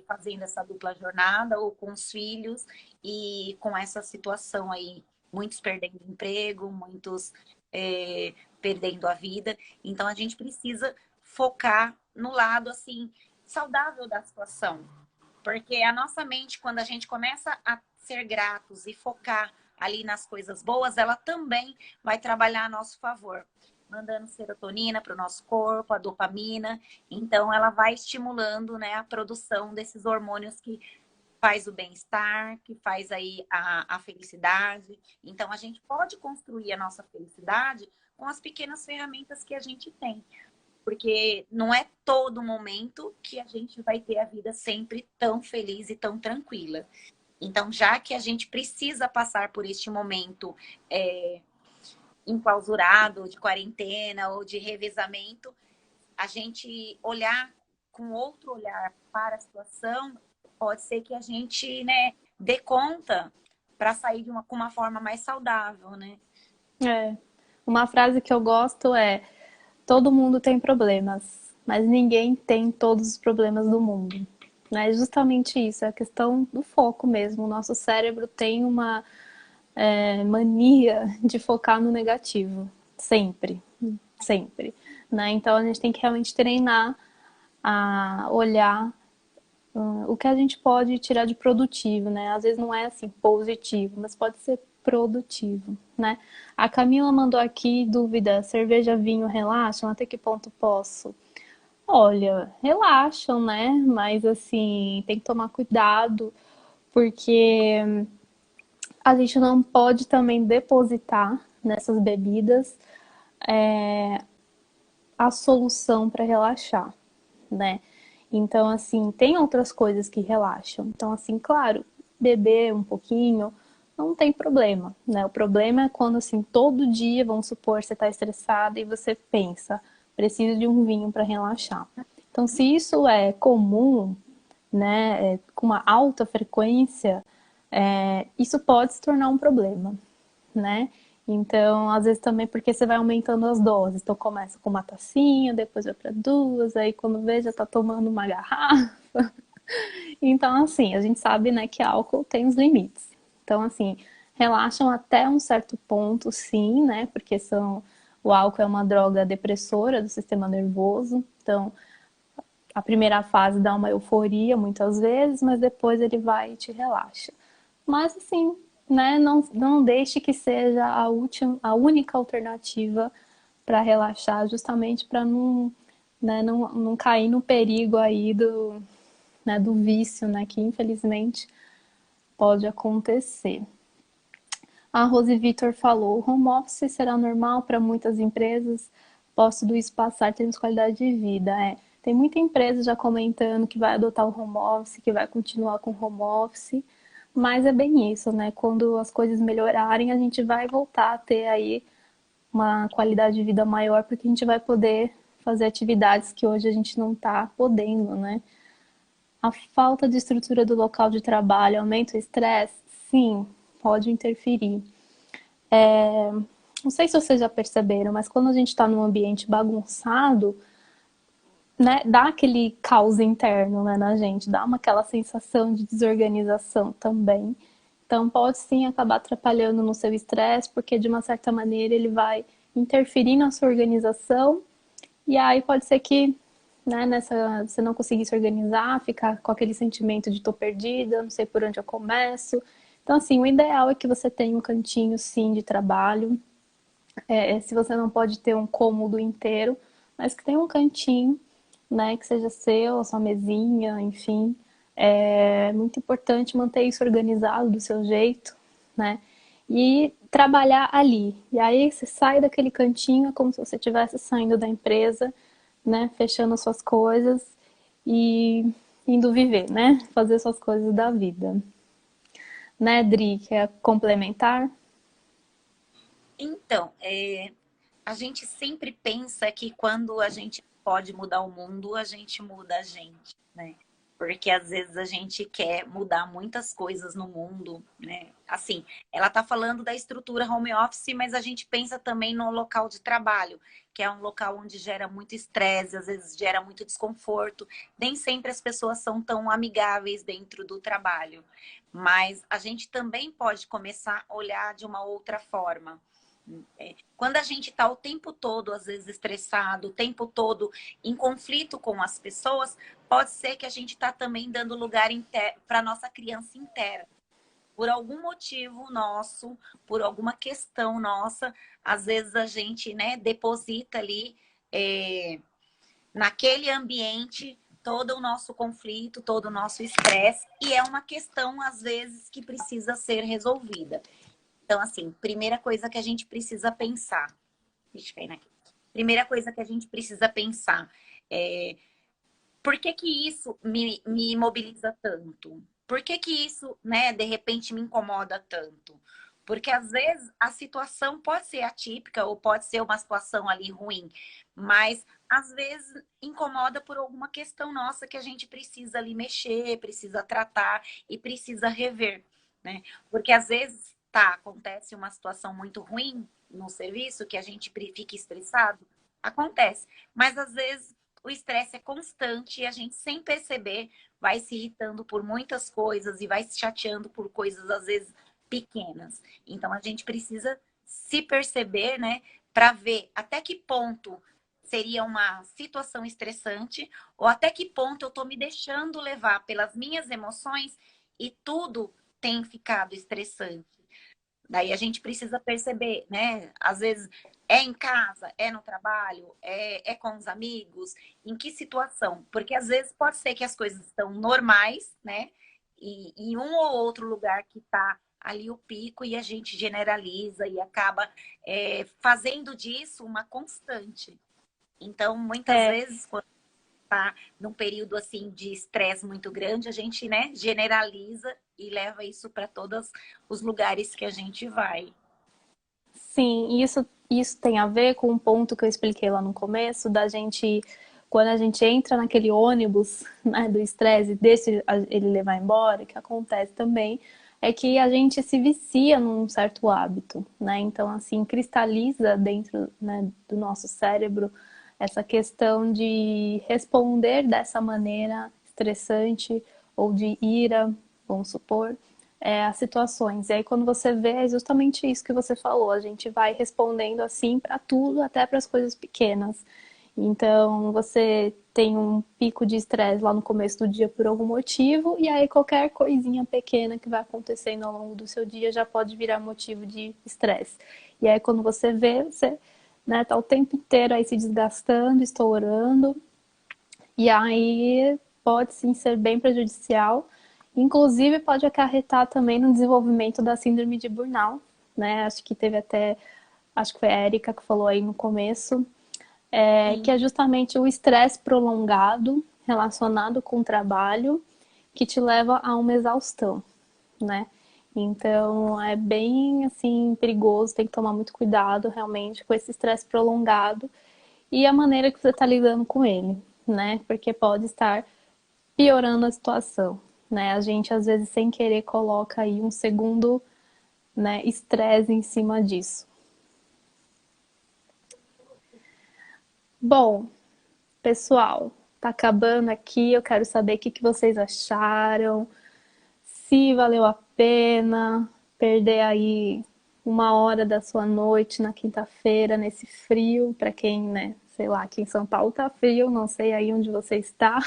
fazendo essa dupla jornada ou com os filhos e com essa situação aí, muitos perdendo emprego, muitos perdendo a vida. Então, a gente precisa focar no lado, assim, saudável da situação. Porque a nossa mente, quando a gente começa a ser gratos e focar ali nas coisas boas, ela também vai trabalhar a nosso favor, mandando serotonina para o nosso corpo, a dopamina. Então, ela vai estimulando, né, a produção desses hormônios que faz o bem-estar, que faz aí a felicidade. Então, a gente pode construir a nossa felicidade com as pequenas ferramentas que a gente tem. Porque não é todo momento que a gente vai ter a vida sempre tão feliz e tão tranquila. Então, já que a gente precisa passar por este momento enclausurado, de quarentena ou de revezamento, a gente olhar com outro olhar para a situação, pode ser que a gente, né, dê conta para sair com uma forma mais saudável, né? É. Uma frase que eu gosto é: todo mundo tem problemas, mas ninguém tem todos os problemas do mundo. É justamente isso, é a questão do foco mesmo. O nosso cérebro tem uma mania de focar no negativo, sempre, sempre. Né? Então a gente tem que realmente treinar a olhar o que a gente pode tirar de produtivo, né? Às vezes não é assim positivo, mas pode ser produtivo, né? A Camila mandou aqui dúvida, cerveja, vinho relaxam? Até que ponto posso? Olha, relaxam, né? Mas assim, tem que tomar cuidado, porque a gente não pode também depositar nessas bebidas a solução para relaxar, né? Então, assim, tem outras coisas que relaxam. Então, assim, claro, beber um pouquinho não tem problema, né? O problema é quando, assim, todo dia, vamos supor, você está estressada e você pensa, preciso de um vinho para relaxar. Então, se isso é comum, né, com uma alta frequência, isso pode se tornar um problema, né? Então, às vezes também porque você vai aumentando as doses. Então, começa com uma tacinha, depois vai para duas, aí quando vê já tá tomando uma garrafa. Então, assim, a gente sabe, né, que álcool tem os limites. Então, assim, relaxam até um certo ponto, sim, né? Porque o álcool é uma droga depressora do sistema nervoso. Então, a primeira fase dá uma euforia muitas vezes, mas depois ele vai e te relaxa. Mas assim, né, não deixe que seja a única alternativa para relaxar, justamente para não, né, não cair no perigo aí do vício, né, que infelizmente pode acontecer. A Rose Vitor falou, o home office será normal para muitas empresas, posso tudo isso passar, temos qualidade de vida. Tem muita empresa já comentando que vai adotar o home office, que vai continuar com o home office, mas é bem isso, né? Quando as coisas melhorarem, a gente vai voltar a ter aí uma qualidade de vida maior, porque a gente vai poder fazer atividades que hoje a gente não está podendo, né? A falta de estrutura do local de trabalho aumenta o estresse? Sim, pode interferir. Não sei se vocês já perceberam, mas quando a gente está num ambiente bagunçado, né, dá aquele caos interno, né, na gente, dá aquela sensação de desorganização também. Então pode sim acabar atrapalhando no seu estresse, porque de uma certa maneira ele vai interferir na sua organização, e aí pode ser que, né, você não conseguir se organizar, ficar com aquele sentimento de tô perdida, não sei por onde eu começo. Então, assim, o ideal é que você tenha um cantinho, sim, de trabalho. Se você não pode ter um cômodo inteiro, mas que tenha um cantinho, né, que seja seu, a sua mesinha, enfim. É muito importante manter isso organizado do seu jeito, né? E trabalhar ali. E aí você sai daquele cantinho, é como se você estivesse saindo da empresa, né? Fechando suas coisas e indo viver, né? Fazer suas coisas da vida. Né, Dri? Quer complementar? Então, a gente sempre pensa que quando a gente pode mudar o mundo, a gente muda a gente, né? Porque às vezes a gente quer mudar muitas coisas no mundo, né? Assim, ela tá falando da estrutura home office, mas a gente pensa também no local de trabalho, que é um local onde gera muito estresse, às vezes gera muito desconforto. Nem sempre as pessoas são tão amigáveis dentro do trabalho, mas a gente também pode começar a olhar de uma outra forma. Quando a gente está o tempo todo, às vezes, estressado, o tempo todo em conflito com as pessoas, pode ser que a gente está também dando lugar para a nossa criança interna. Por algum motivo nosso, por alguma questão nossa, às vezes a gente, né, deposita ali naquele ambiente todo o nosso conflito, todo o nosso estresse, e é uma questão, às vezes, que precisa ser resolvida. Então, assim, primeira coisa que a gente precisa pensar. Deixa eu cair aqui. Primeira coisa que a gente precisa pensar é por que que isso me mobiliza tanto? Por que que isso, né, de repente me incomoda tanto? Porque às vezes a situação pode ser atípica ou pode ser uma situação ali ruim, mas às vezes incomoda por alguma questão nossa que a gente precisa ali mexer, precisa tratar e precisa rever, né? Porque às vezes, tá, acontece uma situação muito ruim no serviço que a gente fica estressado, acontece, mas às vezes o estresse é constante e a gente, sem perceber, vai se irritando por muitas coisas e vai se chateando por coisas, às vezes, pequenas. Então, a gente precisa se perceber, né, para ver até que ponto seria uma situação estressante ou até que ponto eu estou me deixando levar pelas minhas emoções e tudo tem ficado estressante. Daí a gente precisa perceber, né? Às vezes é em casa, é no trabalho, é com os amigos, em que situação? Porque às vezes pode ser que as coisas estão normais, né? E em um ou outro lugar que está ali o pico e a gente generaliza e acaba fazendo disso uma constante. Então, muitas É, vezes, quando está num período assim de estresse muito grande, a gente, né, generaliza e leva isso para todos os lugares que a gente vai. sim, isso tem a ver com um ponto que eu expliquei lá no começo, da gente, quando a gente entra naquele ônibus, né, do estresse e deixa ele levar embora, o que acontece também é que a gente se vicia num certo hábito, né? Então, assim, cristaliza dentro, né, do nosso cérebro essa questão de responder dessa maneira estressante ou de ira, vamos supor, as situações. E aí, quando você vê, é justamente isso que você falou. A gente vai respondendo assim para tudo, até para as coisas pequenas. Então, você tem um pico de estresse lá no começo do dia por algum motivo, e aí qualquer coisinha pequena que vai acontecendo ao longo do seu dia já pode virar motivo de estresse. E aí, quando você vê, você, né, tá o tempo inteiro aí se desgastando, estourando, e aí pode sim ser bem prejudicial. Inclusive pode acarretar também no desenvolvimento da síndrome de burnout, né? Acho que teve até, acho que foi a Erika que falou aí no começo, que é Sim. justamente o estresse prolongado relacionado com o trabalho que te leva a uma exaustão, né? Então é bem assim perigoso, tem que tomar muito cuidado realmente com esse estresse prolongado e a maneira que você está lidando com ele, né? Porque pode estar piorando a situação, né? A gente às vezes sem querer coloca aí um segundo, né, estresse em cima disso. Bom, pessoal, tá acabando aqui. Eu quero saber o que vocês acharam, se valeu a pena perder aí uma hora da sua noite na quinta-feira nesse frio, para quem, né, sei lá, aqui em São Paulo tá frio, não sei aí onde você está.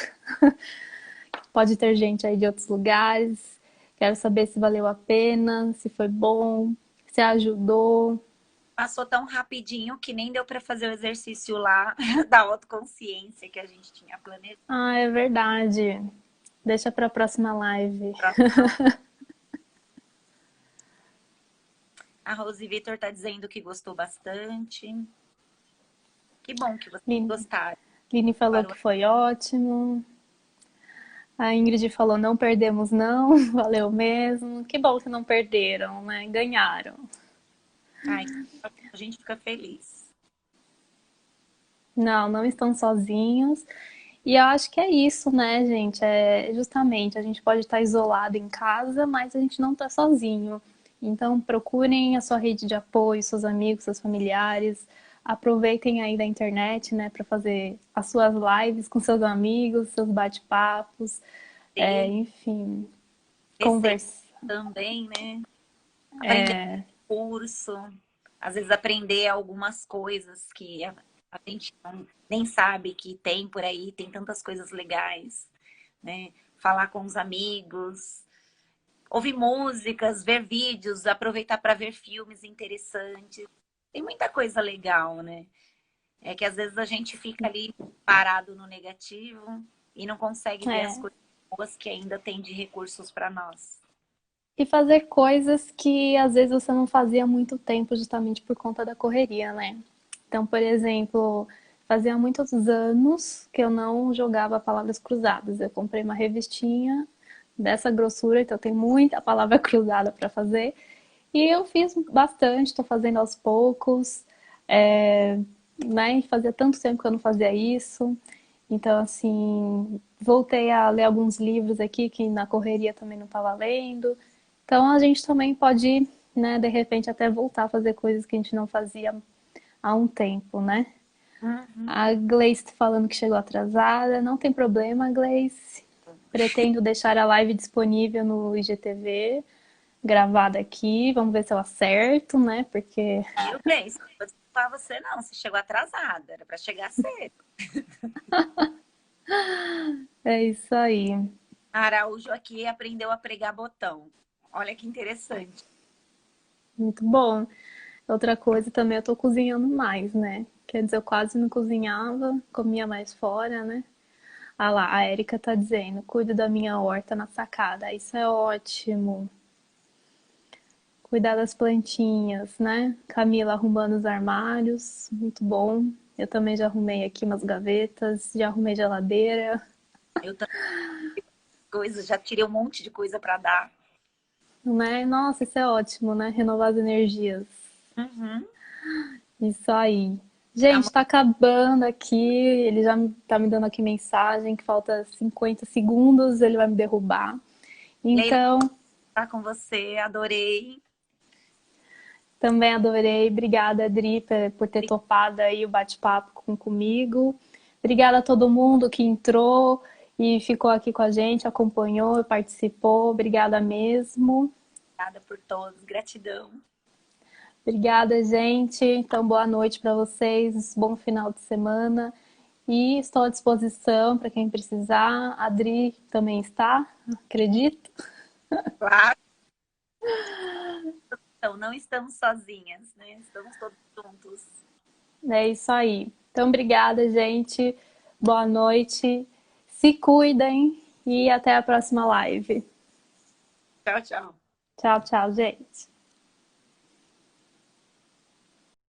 Pode ter gente aí de outros lugares. Quero saber se valeu a pena, se foi bom, se ajudou. Passou tão rapidinho que nem deu para fazer o exercício lá da autoconsciência que a gente tinha planejado. Ah, é verdade. Deixa para a próxima live. A Rose Vitor tá dizendo que gostou bastante. Que bom que vocês Lini, gostaram. Lini falou Parou. que foi ótimo. A Ingrid falou, não perdemos não, valeu mesmo. Que bom que não perderam, né? Ganharam. Ai, a gente fica feliz. Não, não estão sozinhos. E eu acho que é isso, né, gente? É justamente, a gente pode estar isolado em casa, mas a gente não está sozinho. Então, procurem a sua rede de apoio, seus amigos, seus familiares. Aproveitem aí da internet, né, para fazer as suas lives com seus amigos, seus bate-papos, Ter enfim, receita conversar. também, né? Aprender curso, às vezes aprender algumas coisas que a gente nem sabe que tem por aí, tem tantas coisas legais, né? Falar com os amigos, ouvir músicas, ver vídeos, aproveitar para ver filmes interessantes. Tem muita coisa legal, né? É que às vezes a gente fica ali parado no negativo e não consegue ver as É, coisas boas que ainda tem de recursos para nós. e fazer coisas que às vezes você não fazia há muito tempo, justamente por conta da correria, né? Então, por exemplo, fazia muitos anos que eu não jogava palavras cruzadas. Eu comprei uma revistinha dessa grossura, então tem muita palavra cruzada para fazer. E eu fiz bastante, estou fazendo aos poucos, né? Fazia tanto tempo que eu não fazia isso. Então, assim, voltei a ler alguns livros aqui que na correria também não estava lendo. Então, a gente também pode, né, de repente até voltar a fazer coisas que a gente não fazia há um tempo, né? Uhum. A Gleice falando que chegou atrasada. Não tem problema, Gleice. Pretendo deixar a live disponível no IGTV, gravada aqui. Vamos ver se eu acerto, né? Porque Viu, Grace? Não vou desculpar você, não. Você chegou atrasada. Era para chegar cedo. é isso aí. A Araújo aqui aprendeu a pregar botão. Olha que interessante. Muito bom. Outra coisa também, eu tô cozinhando mais, né? Quer dizer, eu quase não cozinhava, comia mais fora, né? Ah lá, a Érica tá dizendo, cuido da minha horta na sacada. Isso é ótimo. Cuidar das plantinhas, né? Camila arrumando os armários, muito bom. Eu também já arrumei aqui umas gavetas, já arrumei geladeira, Eu também coisa, já tirei um monte de coisa para dar. né? Nossa, isso é ótimo, né? Renovar as energias. Uhum. Isso aí. Gente, Amor, tá acabando aqui. Ele já tá me dando aqui mensagem que falta 50 segundos, ele vai me derrubar. Leila, Então, tá com você, adorei. também adorei. Obrigada, Adri, por ter topado aí o bate-papo comigo. Obrigada a todo mundo que entrou e ficou aqui com a gente, acompanhou, participou. Obrigada mesmo. Obrigada por todos, gratidão. Obrigada, gente. Então, boa noite para vocês, bom final de semana. E estou à disposição para quem precisar. A Adri também está, acredito. Claro, então, não estamos sozinhas, né? Estamos todos juntos. É isso aí. Então, obrigada, gente. Boa noite. Se cuidem e até a próxima live. Tchau, tchau. Tchau, tchau, gente.